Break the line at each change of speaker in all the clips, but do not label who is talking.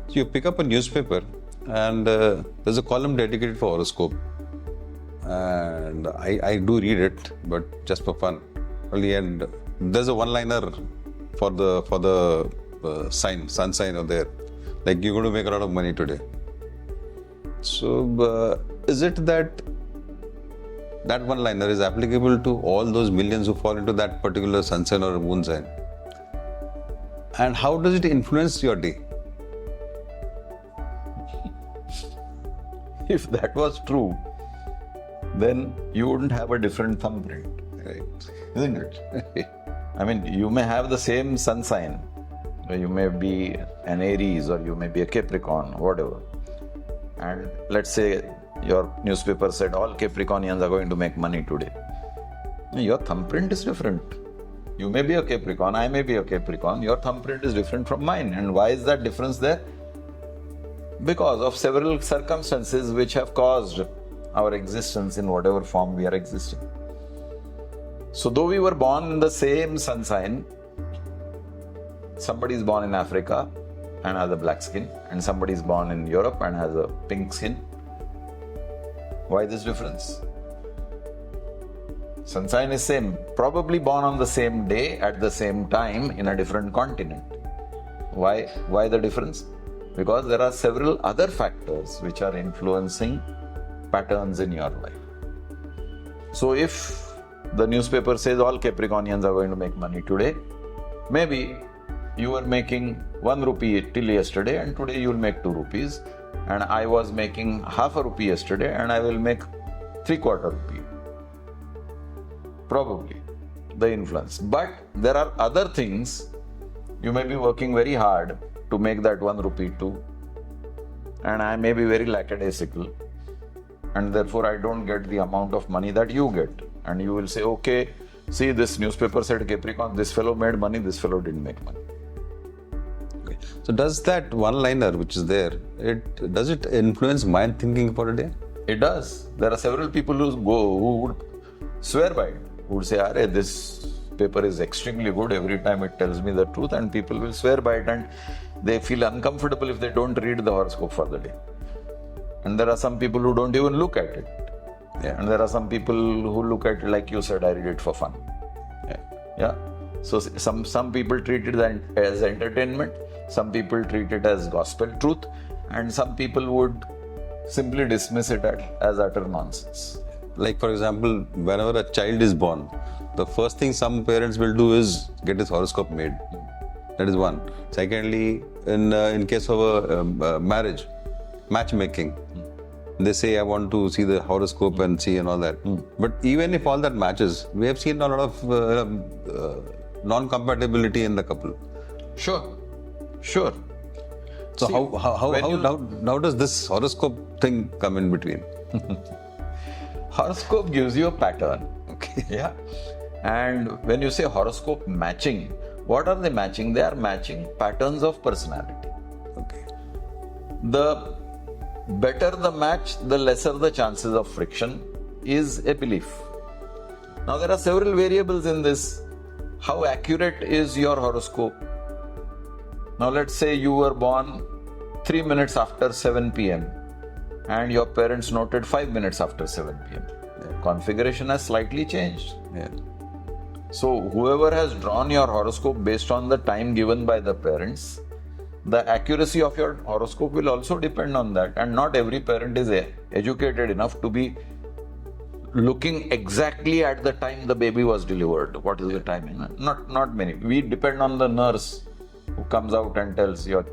So you pick up a newspaper and there's a column dedicated for horoscope. And I do read it, but just for fun. Only, and there's a one-liner for the sun sign over there. Like, you're going to make a lot of money today. So is it that one-liner is applicable to all those millions who fall into that particular sun sign or moon sign? And how does it influence your day?
If that was true, then you wouldn't have a different thumbprint,
Right.
isn't it? I mean, you may have the same sun sign. You may be an Aries or you may be a Capricorn, whatever. And let's say your newspaper said all Capricornians are going to make money today. Your thumbprint is different. You may be a Capricorn, I may be a Capricorn. Your thumbprint is different from mine. And why is that difference there? Because of several circumstances which have caused our existence in whatever form we are existing. So though we were born in the same sun sign, somebody is born in Africa and has a black skin, and somebody is born in Europe and has a pink skin. Why this difference? Sun sign is same, probably born on the same day at the same time in a different continent. Why the difference? Because there are several other factors which are influencing patterns in your life. So if the newspaper says all Capricornians are going to make money today, maybe you were making 1 rupee till yesterday and today you will make 2 rupees, and I was making half a rupee yesterday and I will make 3/4 rupee. Probably the influence. But there are other things. You may be working very hard to make that 1 rupee too, and I may be very lackadaisical, and therefore I don't get the amount of money that you get. And you will say, okay, see, this newspaper said Capricorn, this fellow made money, this fellow didn't make money.
Okay. So does that one-liner which is there, does it influence my thinking for a day?
It does. There are several people who would swear by it, who would say, "Arey, this paper is extremely good, every time it tells me the truth," and people will swear by it, and they feel uncomfortable if they don't read the horoscope for the day. And there are some people who don't even look at it.
Yeah.
And there are some people who look at it like you said, I read it for fun. Yeah. So some people treat it as entertainment, some people treat it as gospel truth, and some people would simply dismiss it as utter nonsense.
Like, for example, whenever a child is born, the first thing some parents will do is get his horoscope made. That is one. Secondly, in case of a marriage, matchmaking, they say, I want to see the horoscope and see and all that. But even if all that matches, we have seen a lot of non-compatibility in the couple.
Sure.
So
See,
how does this horoscope thing come in between?
Horoscope gives you a pattern.
Okay.
Yeah. And when you say horoscope matching, what are they matching? They are matching patterns of personality.
Okay.
The better the match, the lesser the chances of friction is a belief. Now there are several variables in this. How accurate is your horoscope? Now let's say you were born 3 minutes after 7 p.m. and your parents noted 5 minutes after 7 p.m. The configuration has slightly changed.
Yeah.
So whoever has drawn your horoscope based on the time given by the parents, the accuracy of your horoscope will also depend on that. And not every parent is educated enough to be looking exactly at the time the baby was delivered. What is the timing? Not many. We depend on the nurse who comes out and tells you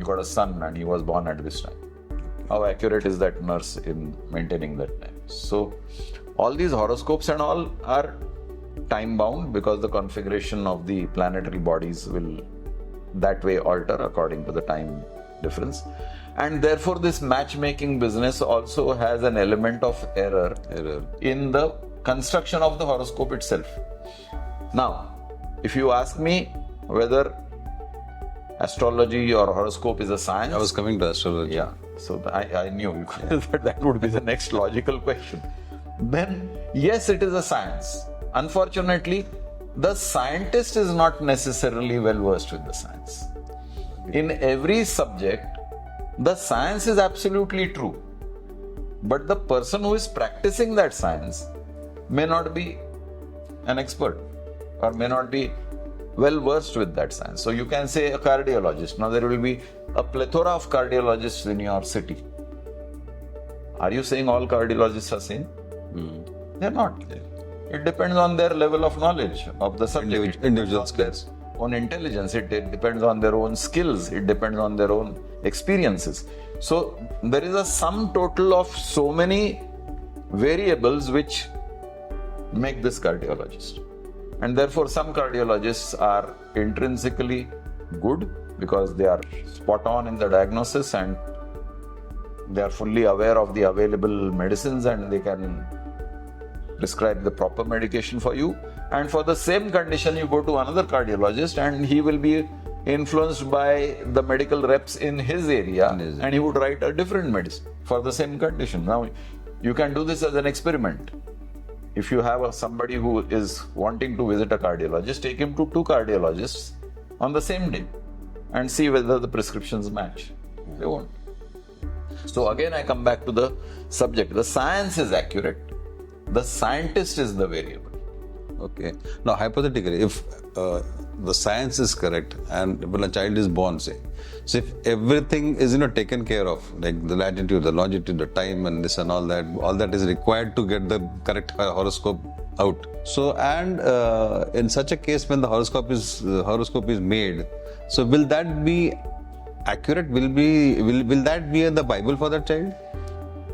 got a son and he was born at this time. How accurate is that nurse in maintaining that time? So all these horoscopes and all are time bound because the configuration of the planetary bodies will that way alter according to the time difference. And therefore this matchmaking business also has an element of error in the construction of the horoscope itself. Now, if you ask me whether astrology or horoscope is a science,
I was coming to astrology.
yeah, so I knew that would be the next logical question. Then yes, it is a science. Unfortunately, the scientist is not necessarily well versed with the science. In every subject, the science is absolutely true. But the person who is practicing that science may not be an expert or may not be well versed with that science. So you can say a cardiologist. Now there will be a plethora of cardiologists in your city. Are you saying all cardiologists are sane? They're not. It depends on their level of knowledge of the subject.
Individual skills.
Own intelligence. It depends on their own skills. It depends on their own experiences. So there is a sum total of so many variables which make this cardiologist. And therefore some cardiologists are intrinsically good because they are spot on in the diagnosis and they are fully aware of the available medicines and they can prescribe the proper medication for you. And for the same condition, you go to another cardiologist and he will be influenced by the medical reps in his area and he would write a different medicine for the same condition. Now, you can do this as an experiment. If you have somebody who is wanting to visit a cardiologist, take him to 2 cardiologists on the same day and see whether the prescriptions match. They won't. So again, I come back to the subject. The science is accurate. The scientist is the variable.
Okay. Now, hypothetically, if the science is correct and when a child is born, say, so if everything is taken care of, like the latitude, the longitude, the time, and this and all that is required to get the correct horoscope out. So, and in such a case, when the horoscope is made, so will that be accurate? Will that be in the Bible for that child?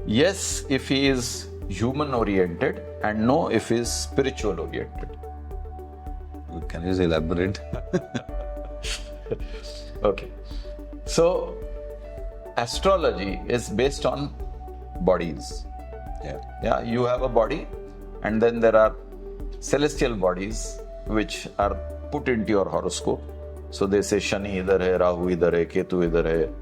Yes, if he is human oriented, and no, if he is spiritual oriented.
Can you just elaborate?
Okay. So, astrology is based on bodies. Yeah, you have a body, and then there are celestial bodies which are put into your horoscope. So they say Shani idhar hai, Rahu idhar hai, Ketu idhar hai,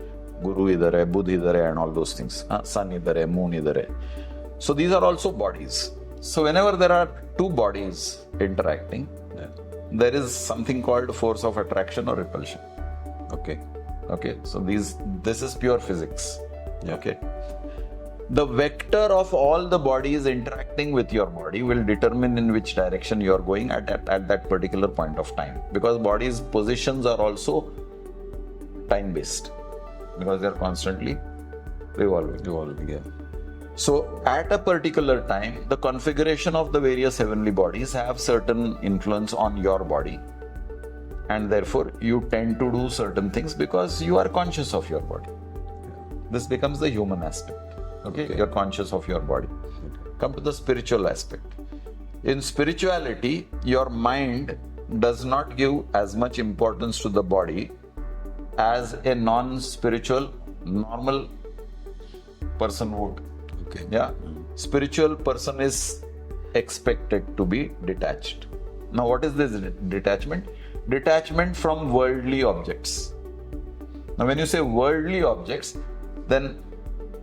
Guru idhar hai, Budh idhar hai, and all those things. Sun idhar hai, Moon idhar hai. So these are also bodies. So whenever there are 2 bodies interacting, there is something called force of attraction or repulsion. Okay. So this is pure physics. Okay. The vector of all the bodies interacting with your body will determine in which direction you are going at that particular point of time. Because bodies' positions are also time-based. Because they are constantly revolving. So at a particular time, the configuration of the various heavenly bodies have certain influence on your body. And therefore, you tend to do certain things because you are conscious of your body. This becomes the human aspect. Okay. You're conscious of your body. Come to the spiritual aspect. In spirituality, your mind does not give as much importance to the body as a non-spiritual, normal person would. Yeah. Spiritual person is expected to be detached. Now, what is this detachment? Detachment from worldly objects. Now, when you say worldly objects, then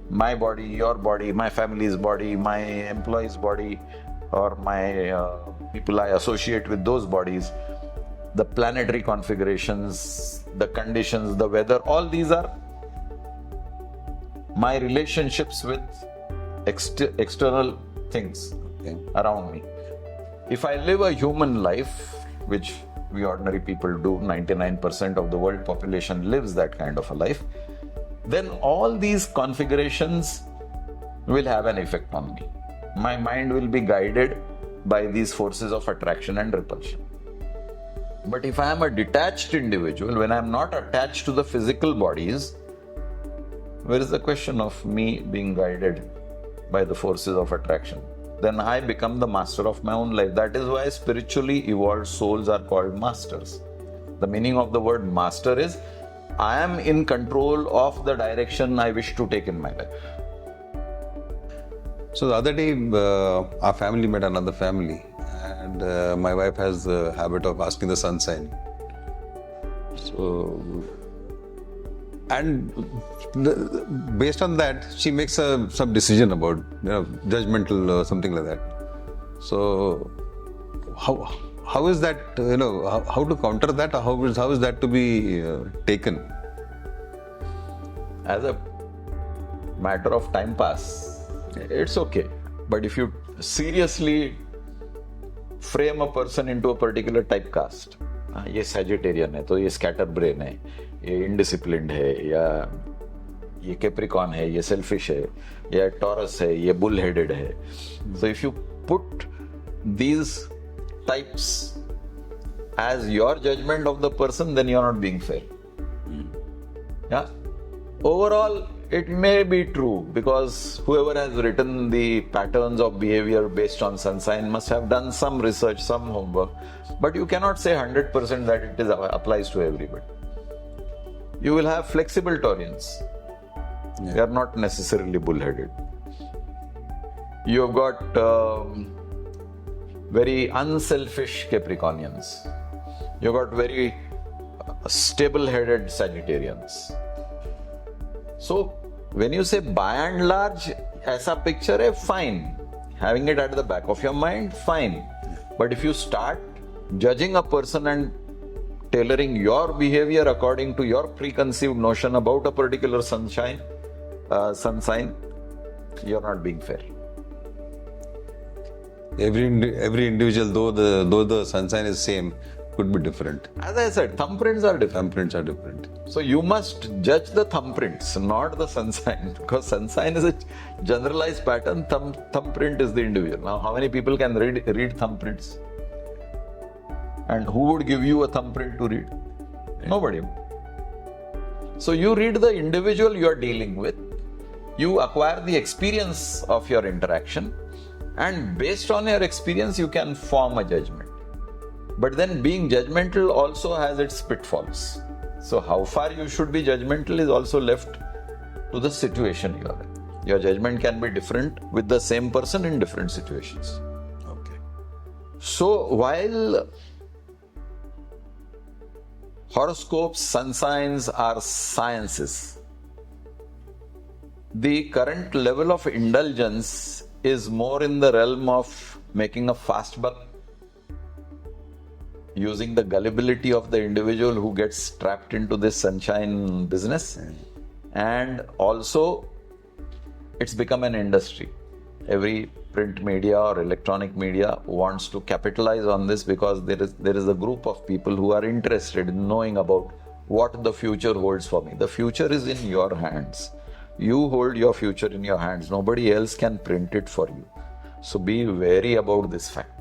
my body, your body, my family's body, my employee's body, or my people I associate with those bodies, the planetary configurations, the conditions, the weather, all these are my relationships with external things around me. If I live a human life, which we ordinary people do, 99% of the world population lives that kind of a life, then all these configurations will have an effect on me. My mind will be guided by these forces of attraction and repulsion. But if I am a detached individual, when I am not attached to the physical bodies, where is the question of me being guided by the forces of attraction? Then I become the master of my own life. That is why spiritually evolved souls are called masters. The meaning of the word master is, I am in control of the direction I wish to take in my life.
So the other day, our family met another family, and my wife has the habit of asking the sun sign. So, and based on that, she makes some decision about, judgmental or something like that. So, how is that? How to counter that? How is that to be taken?
as a matter of time pass, it's okay. But if you seriously frame a person into a particular typecast, ये Sagittarian है तो ये scatter brain है, ये indisciplined है, या ये Capricorn है, ये selfish है, या Taurus है, ये bull-headed है. So if you put these types as your judgment of the person, then you're not being fair. Yeah. Overall, it may be true because whoever has written the patterns of behavior based on sun sign must have done some research, some homework. But you cannot say 100% that it applies to everybody. You will have flexible Taurians. Yeah. They are not necessarily bull-headed. You have got very unselfish Capricornians. You have got very stable-headed Sagittarians. So, when you say by and large, aisa picture hai, fine. Having it at the back of your mind, fine. But if you start judging a person and tailoring your behavior according to your preconceived notion about a particular sun sign, you're not being fair.
Every individual, though the sun sign is same, could be different.
As I said, thumbprints are different.
Thumbprints are different.
So you must judge the thumbprints, not the sun sign, because sun sign is a generalized pattern. Thumbprint is the individual. Now, how many people can read thumbprints? And who would give you a thumbprint to read? Nobody. So you read the individual you are dealing with. You acquire the experience of your interaction, and based on your experience, you can form a judgment. But then being judgmental also has its pitfalls. So how far you should be judgmental is also left to the situation you are in. Your judgment can be different with the same person in different situations.
Okay.
So while horoscopes, sun signs are sciences, the current level of indulgence is more in the realm of making a fast buck, using the gullibility of the individual who gets trapped into this sunshine business. And also, it's become an industry. Every print media or electronic media wants to capitalize on this because there is a group of people who are interested in knowing about what the future holds for me. The future is in your hands. You hold your future in your hands. Nobody else can print it for you. So be wary about this fact.